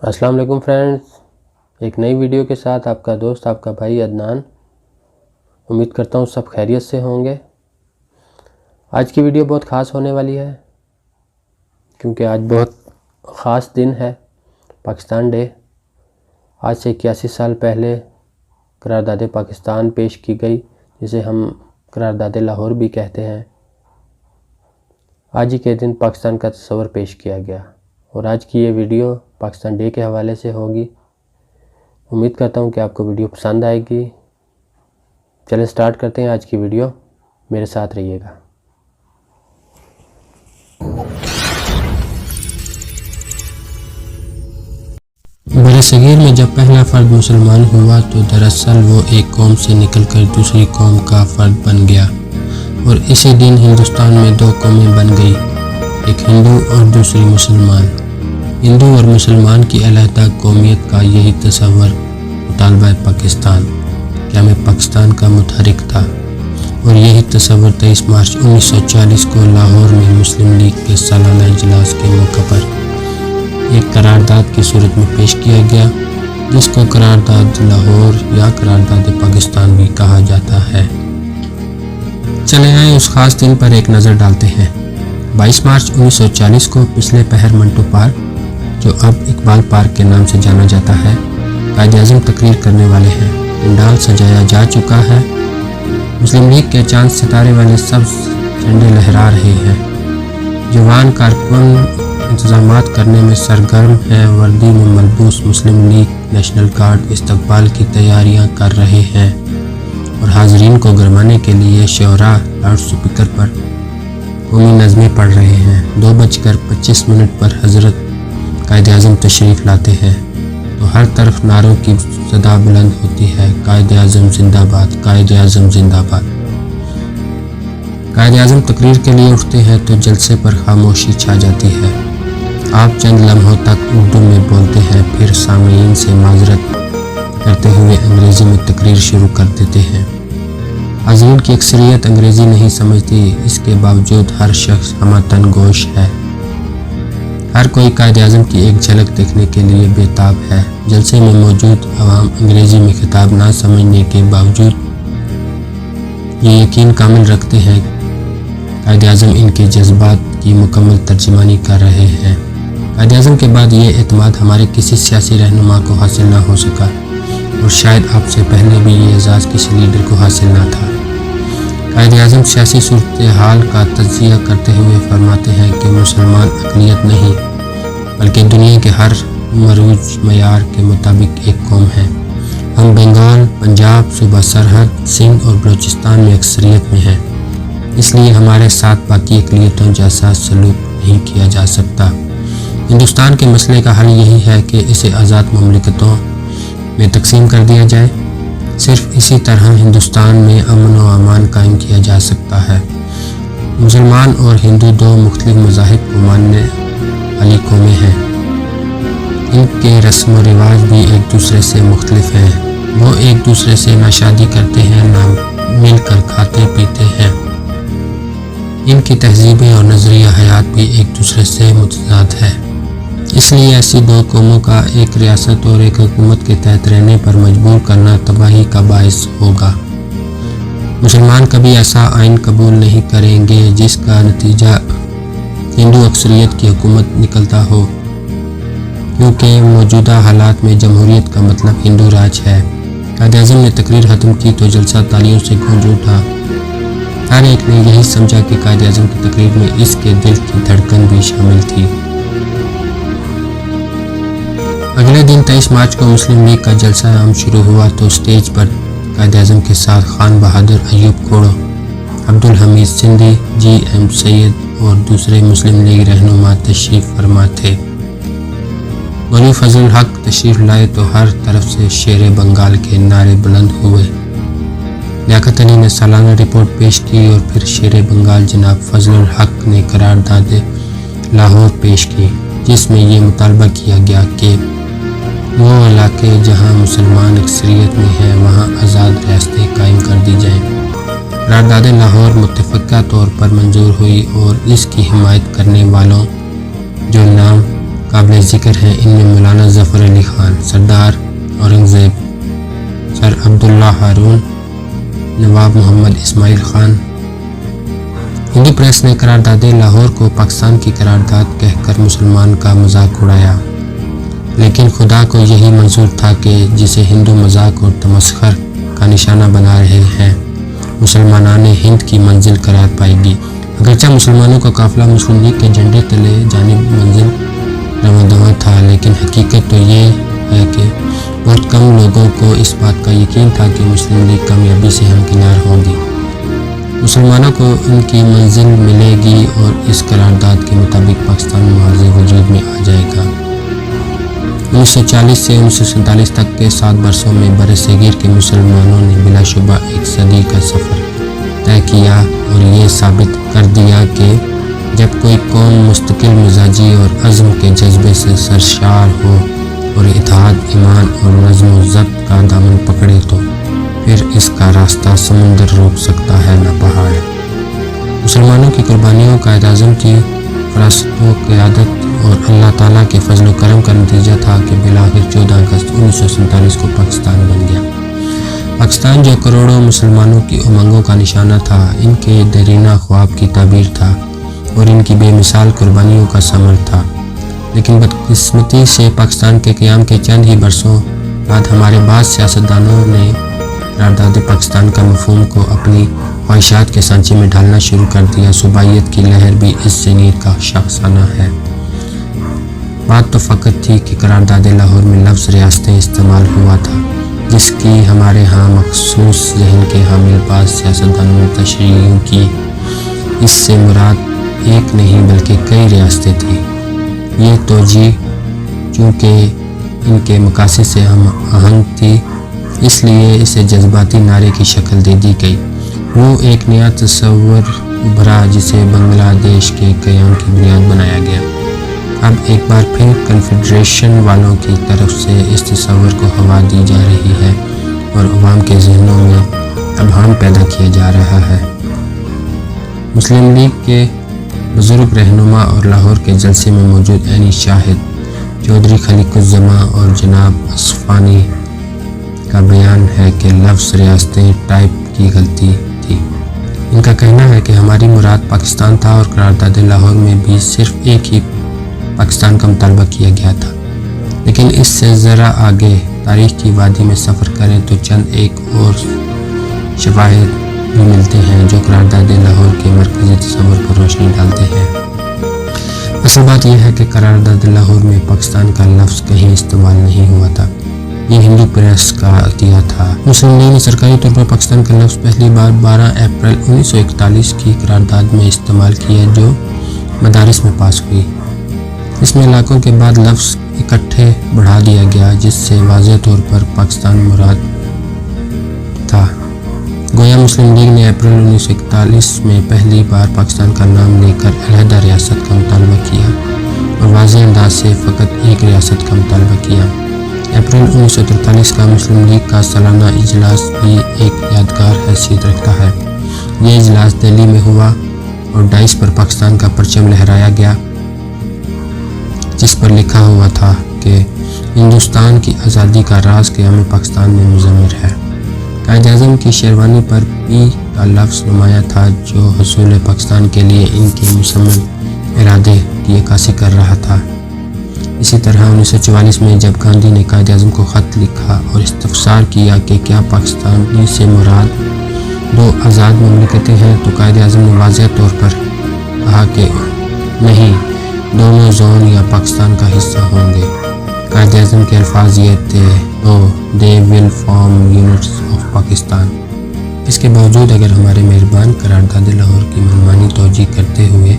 السلام علیکم فرینڈز، ایک نئی ویڈیو کے ساتھ آپ کا دوست آپ کا بھائی عدنان۔ امید کرتا ہوں سب خیریت سے ہوں گے۔ آج کی ویڈیو بہت خاص ہونے والی ہے کیونکہ آج بہت خاص دن ہے، پاکستان ڈے۔ آج سے 81 سال پہلے قرارداد پاکستان پیش کی گئی، جسے ہم قرارداد لاہور بھی کہتے ہیں۔ آج ہی کے دن پاکستان کا تصور پیش کیا گیا اور آج کی یہ ویڈیو پاکستان ڈے کے حوالے سے ہوگی۔ امید کرتا ہوں کہ آپ کو ویڈیو پسند آئے گی۔ چلیں سٹارٹ کرتے ہیں آج کی ویڈیو، میرے ساتھ رہیے گا۔ برصغیر میں جب پہلا فرد مسلمان ہوا تو دراصل وہ ایک قوم سے نکل کر دوسری قوم کا فرد بن گیا، اور اسی دن ہندوستان میں دو قومیں بن گئی، ایک ہندو اور دوسری مسلمان۔ ہندو اور مسلمان کی علیحدہ قومیت کا یہی تصور مطالبہ پاکستان قیام پاکستان کا متحرک تھا، اور یہی تصور 23 مارچ 1940 کو لاہور میں مسلم لیگ کے سالانہ اجلاس کے موقع پر ایک قرارداد کی صورت میں پیش کیا گیا، جس کو قرارداد لاہور یا قرارداد پاکستان بھی کہا جاتا ہے۔ چلے آئیں اس خاص دن پر ایک نظر ڈالتے ہیں۔ 22 مارچ 1940 کو پچھلے پہر منٹو پارک، جو اب اقبال پارک کے نام سے جانا جاتا ہے، قائد اعظم تقریر کرنے والے ہیں۔ پنڈال سجایا جا چکا ہے، مسلم لیگ کے چاند ستارے والے سبز جھنڈے لہرا رہے ہیں، جوان کارکن انتظامات کرنے میں سرگرم ہیں، وردی میں ملبوس مسلم لیگ نیشنل گارڈ استقبال کی تیاریاں کر رہے ہیں، اور حاضرین کو گرمانے کے لیے شعراء لاؤڈ سپیکر پر قومی نظمیں پڑھ رہے ہیں۔ 2:25 پر حضرت قائد اعظم تشریف لاتے ہیں تو ہر طرف نعروں کی صدا بلند ہوتی ہے، قائد اعظم زندہ باد، قائد اعظم زندہ باد۔ قائد اعظم تقریر کے لیے اٹھتے ہیں تو جلسے پر خاموشی چھا جاتی ہے۔ آپ چند لمحوں تک اردو میں بولتے ہیں، پھر سامعین سے معذرت کرتے ہوئے انگریزی میں تقریر شروع کر دیتے ہیں۔ حاضرین کی اکثریت انگریزی نہیں سمجھتی، اس کے باوجود ہر شخص ہمہ گوش ہے۔ ہر کوئی قائد اعظم کی ایک جھلک دیکھنے کے لیے بے تاب ہے۔ جلسے میں موجود عوام انگریزی میں خطاب نہ سمجھنے کے باوجود یہ یقین کامل رکھتے ہیں قائد اعظم ان کے جذبات کی مکمل ترجمانی کر رہے ہیں۔ قائد اعظم کے بعد یہ اعتماد ہمارے کسی سیاسی رہنما کو حاصل نہ ہو سکا، اور شاید آپ سے پہلے بھی یہ اعزاز کسی لیڈر کو حاصل نہ تھا۔ قائد اعظم سیاسی صورتحال کا تجزیہ کرتے ہوئے فرماتے ہیں کہ مسلمان اقلیت نہیں بلکہ دنیا کے ہر مروج معیار کے مطابق ایک قوم ہے۔ ہم بنگال، پنجاب، صوبہ سرحد، سندھ اور بلوچستان میں اکثریت میں ہیں، اس لیے ہمارے ساتھ باقی اقلیتوں جیسا سلوک نہیں کیا جا سکتا۔ ہندوستان کے مسئلے کا حل یہی ہے کہ اسے آزاد مملکتوں میں تقسیم کر دیا جائے۔ صرف اسی طرح ہندوستان میں امن و امان قائم کیا جا سکتا ہے۔ مسلمان اور ہندو دو مختلف مذاہب کو ماننے والی قومیں ہیں، ان کے رسم و رواج بھی ایک دوسرے سے مختلف ہیں۔ وہ ایک دوسرے سے نہ شادی کرتے ہیں، نہ مل کر کھاتے پیتے ہیں۔ ان کی تہذیبیں اور نظریہ حیات بھی ایک دوسرے سے متضاد ہے۔ اس لیے ایسی دو قوموں کا ایک ریاست اور ایک حکومت کے تحت رہنے پر مجبور کرنا تباہی کا باعث ہوگا۔ مسلمان کبھی ایسا آئین قبول نہیں کریں گے جس کا نتیجہ ہندو اکثریت کی حکومت نکلتا ہو، کیونکہ موجودہ حالات میں جمہوریت کا مطلب ہندو راج ہے۔ قائد اعظم نے تقریر ختم کی تو جلسہ تالیوں سے گونج اٹھا۔ ہر ایک نے یہی سمجھا کہ قائد اعظم کی تقریر میں اس کے دل کی دھڑکن بھی شامل تھی۔ اگلے دن 23 مارچ کو مسلم لیگ کا جلسہ عام شروع ہوا تو اسٹیج پر قائد اعظم کے ساتھ خان بہادر ایوب کھوڑو، عبدالحمید سندھی، جی ایم سید اور دوسرے مسلم لیگ رہنما تشریف فرما تھے۔ مولوی فضل الحق تشریف لائے تو ہر طرف سے شیر بنگال کے نعرے بلند ہوئے۔ لیاقت علی نے سالانہ رپورٹ پیش کی اور پھر شیر بنگال جناب فضل الحق نے قرارداد لاہور پیش کی، جس میں یہ مطالبہ کیا گیا کہ وہ علاقے جہاں مسلمان اکثریت میں ہیں وہاں آزاد ریاستیں قائم کر دی جائیں۔ قرارداد لاہور متفقہ طور پر منظور ہوئی اور اس کی حمایت کرنے والوں جو نام قابل ذکر ہیں۔ ان میں مولانا ظفر علی خان، سردار اورنگزیب، سر عبداللہ ہارون، نواب محمد اسماعیل خان۔ ہندو پریس نے قرارداد لاہور کو پاکستان کی قرارداد کہہ کر مسلمان کا مذاق اڑایا، لیکن خدا کو یہی منظور تھا کہ جسے ہندو مذاق اور تمسخر کا نشانہ بنا رہے ہیں، مسلمانان ہند کی منزل قرار پائے گی۔ اگرچہ مسلمانوں کا قافلہ مسلم لیگ کے جھنڈے تلے جانب منزل رواں دواں تھا، لیکن حقیقت تو یہ ہے کہ بہت کم لوگوں کو اس بات کا یقین تھا کہ مسلم لیگ کامیابی سے ہمکنار ہوگی، مسلمانوں کو ان کی منزل ملے گی اور اس قرارداد کے مطابق پاکستان معاذ وجود میں آ جائے گا۔ 1940 سے 1947 تک کے 7 برسوں میں برصغیر کے مسلمانوں نے بلا شبہ ایک صدی کا سفر طے کیا اور یہ ثابت کر دیا کہ جب کوئی قوم مستقل مزاجی اور عزم کے جذبے سے سرشار ہو اور اتحاد، ایمان اور نظم و ضبط کا دامن پکڑے تو پھر اس کا راستہ سمندر روک سکتا ہے نہ پہاڑ۔ مسلمانوں کی قربانیوں، قائد اعظم کی فراست و قیادت اور اللہ تعالیٰ کے فضل و کرم کا نتیجہ تھا کہ بالآخر 14 اگست 1947 کو پاکستان بن گیا۔ پاکستان جو کروڑوں مسلمانوں کی امنگوں کا نشانہ تھا، ان کے دیرینہ خواب کی تعبیر تھا اور ان کی بے مثال قربانیوں کا ثمر تھا، لیکن بدقسمتی سے پاکستان کے قیام کے چند ہی برسوں بعد ہمارے بعض سیاستدانوں نے قرارداد پاکستان کا مفہوم کو اپنی خواہشات کے سانچے میں ڈھالنا شروع کر دیا۔ صوبائیت کی لہر بھی اس ذہنیت کا شاخسانہ ہے۔ بات تو فقط تھی کہ قرارداد لاہور میں لفظ ریاستیں استعمال ہوا تھا، جس کی ہمارے ہاں مخصوص ذہن کے حامل بعض سیاستدانوں نے تشریح کی۔ اس سے مراد ایک نہیں بلکہ کئی ریاستیں تھیں۔ یہ توجیہ چونکہ ان کے مقاصد سے ہم آہنگ تھی، اس لیے اسے جذباتی نعرے کی شکل دے دی گئی۔ وہ ایک نیا تصور ابھرا جسے بنگلہ دیش کے قیام کی بنیاد بنایا گیا۔ اب ایک بار پھر کنفیڈریشن والوں کی طرف سے اس تصور کو ہوا دی جا رہی ہے اور عوام کے ذہنوں میں ابہام پیدا کیا جا رہا ہے۔ مسلم لیگ کے بزرگ رہنما اور لاہور کے جلسے میں موجود عینی شاہد چودھری خلیق الزماں اور جناب اصفہانی کا بیان ہے کہ لفظ ریاستیں ٹائپ کی غلطی تھی۔ ان کا کہنا ہے کہ ہماری مراد پاکستان تھا اور قرارداد لاہور میں بھی صرف ایک ہی پاکستان کا مطالبہ کیا گیا تھا، لیکن اس سے ذرا آگے تاریخ کی وادی میں سفر کریں تو چند ایک اور شواہد بھی ملتے ہیں جو قرارداد لاہور کے مرکزی تصور پر روشنی ڈالتے ہیں۔ اصل بات یہ ہے کہ قرارداد لاہور میں پاکستان کا لفظ کہیں استعمال نہیں ہوا تھا، یہ ہندو پریس کا عطیہ تھا۔ مسلم لیگ نے سرکاری طور پر پاکستان کا لفظ پہلی بار 12 اپریل 1941 کی قرارداد میں استعمال کیا جو مدارس میں پاس ہوئی۔ اس میں علاقوں کے بعد لفظ اکٹھے بڑھا دیا گیا، جس سے واضح طور پر پاکستان مراد تھا۔ گویا مسلم لیگ نے اپریل 1941 میں پہلی بار پاکستان کا نام لے کر علیحدہ ریاست کا مطالبہ کیا اور واضح انداز سے فقط ایک ریاست کا مطالبہ کیا۔ اپریل 1943 کا مسلم لیگ کا سالانہ اجلاس بھی ایک یادگار حیثیت رکھتا ہے۔ یہ اجلاس دہلی میں ہوا اور ڈائس پر پاکستان کا پرچم لہرایا گیا، جس پر لکھا ہوا تھا کہ ہندوستان کی آزادی کا راز قیام پاکستان میں مضمر ہے۔ قائد اعظم کی شیروانی پر پی کا لفظ نمایاں تھا جو حصول پاکستان کے لیے ان کے مصمم ارادے کی عکاسی کر رہا تھا۔ اسی طرح 1944 میں جب گاندھی نے قائد اعظم کو خط لکھا اور استفسار کیا کہ کیا پاکستان سے مراد 2 آزاد مملکتیں ہیں، تو قائد اعظم نے واضح طور پر کہا کہ نہیں، دونوں زون یا پاکستان کا حصہ ہوں گے۔ قائد اعظم کے الفاظ یہ تھے، they will form units of Pakistan۔ اس کے باوجود اگر ہمارے مہربان قرارداد لاہور کی منمانی توجیہ کرتے ہوئے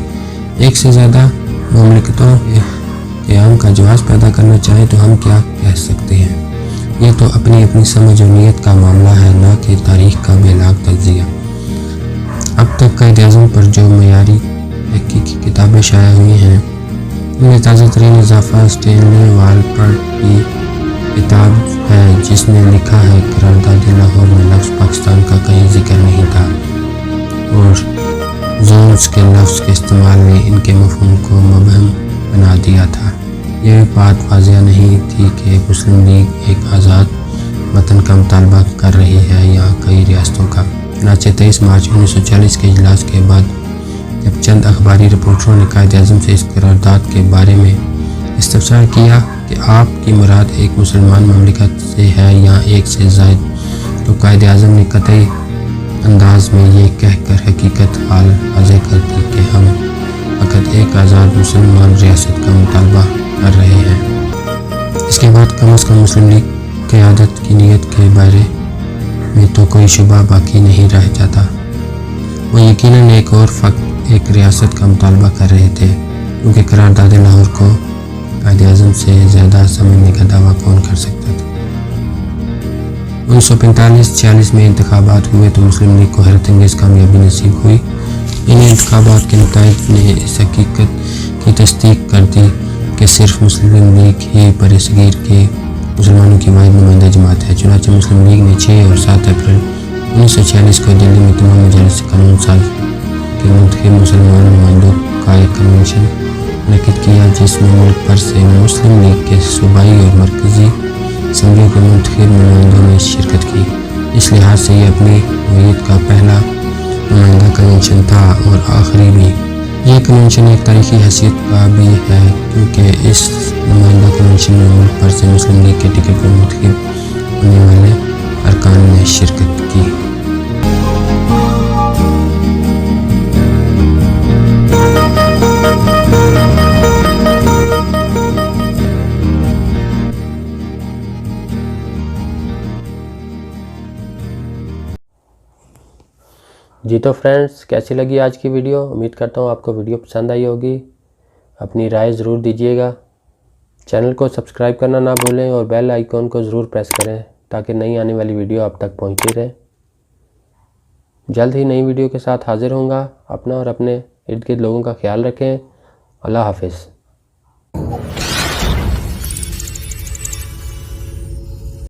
ایک سے زیادہ مملکتوں کے قیام کا جواز پیدا کرنا چاہیں تو ہم کیا کہہ سکتے ہیں؟ یہ تو اپنی اپنی سمجھ و نیت کا معاملہ ہے، نہ کہ تاریخ کا بے لاگ تجزیہ۔ اب تک قائد اعظم پر جو معیاری تحقیقی کتابیں شائع ہوئی ہیں، ان میں تازہ ترین اضافہ اسٹینلے والپرٹ کی کتاب ہے، جس نے لکھا ہے قرارداد لاہور میں لفظ پاکستان کا کہیں ذکر نہیں تھا اور زونز کے لفظ کے استعمال نے ان کے مفہوم کو مبہم بنا دیا تھا۔ یہ بات واضح نہیں تھی کہ مسلم لیگ ایک آزاد وطن کا مطالبہ کر رہی ہے یا کئی ریاستوں کا۔ چنانچہ 23 مارچ 1940 کے اجلاس کے بعد جب چند اخباری رپورٹروں نے قائد اعظم سے اس قرارداد کے بارے میں استفسار کیا کہ آپ کی مراد ایک مسلمان مملکت سے ہے یا ایک سے زائد، تو قائد اعظم نے قطعی انداز میں یہ کہہ کر حقیقت حال واضح کر دی کہ ہم فقط ایک آزاد مسلمان ریاست کا مطالبہ کر رہے ہیں۔ اس کے بعد کم از کم مسلم لیگ قیادت کی نیت کے بارے میں تو کوئی شبہ باقی نہیں رہ جاتا۔ وہ یقیناً ایک اور فقط ایک ریاست کا مطالبہ کر رہے تھے، کیونکہ قرارداد لاہور کو قائد اعظم سے زیادہ سمجھنے کا دعویٰ کون کر سکتا تھا۔ 1945-46 میں انتخابات ہوئے تو مسلم لیگ کو حیرت انگیز کامیابی نصیب ہوئی۔ ان انتخابات کے نتائج نے اس حقیقت کی تصدیق کر دی کہ صرف مسلم لیگ ہی برصغیر کے مسلمانوں کی واحد نمائندہ جماعت ہے۔ چنانچہ مسلم لیگ نے 6 اور 7 اپریل 1946 کو دلی میں تمام مجالس قانون ساز کے منتخب مسلمان نمائندوں کا ایک کنونشن منعقد کیا، جس میں ملک بھر سے مسلم لیگ کے صوبائی اور مرکزی اسمبلیوں کے منتخب نمائندوں نے شرکت کی۔ اس لحاظ سے یہ اپنی نوعیت کا پہلا نمائندہ کنونشن تھا اور آخری بھی۔ یہ کنونشن ایک تاریخی حیثیت کا بھی ہے، کیونکہ اس نمائندہ کنونشن میں ملک بھر سے مسلم لیگ کے ٹکٹ پر منتخب ہونے والے ارکان نے شرکت کی۔ جی تو فرینڈز، کیسی لگی آج کی ویڈیو؟ امید کرتا ہوں آپ کو ویڈیو پسند آئی ہوگی۔ اپنی رائے ضرور دیجیے گا۔ چینل کو سبسکرائب کرنا نہ بھولیں اور بیل آئیکن کو ضرور پریس کریں تاکہ نئی آنے والی ویڈیو آپ تک پہنچتی رہے۔ جلد ہی نئی ویڈیو کے ساتھ حاضر ہوں گا۔ اپنا اور اپنے ارد گرد لوگوں کا خیال رکھیں۔ اللہ حافظ۔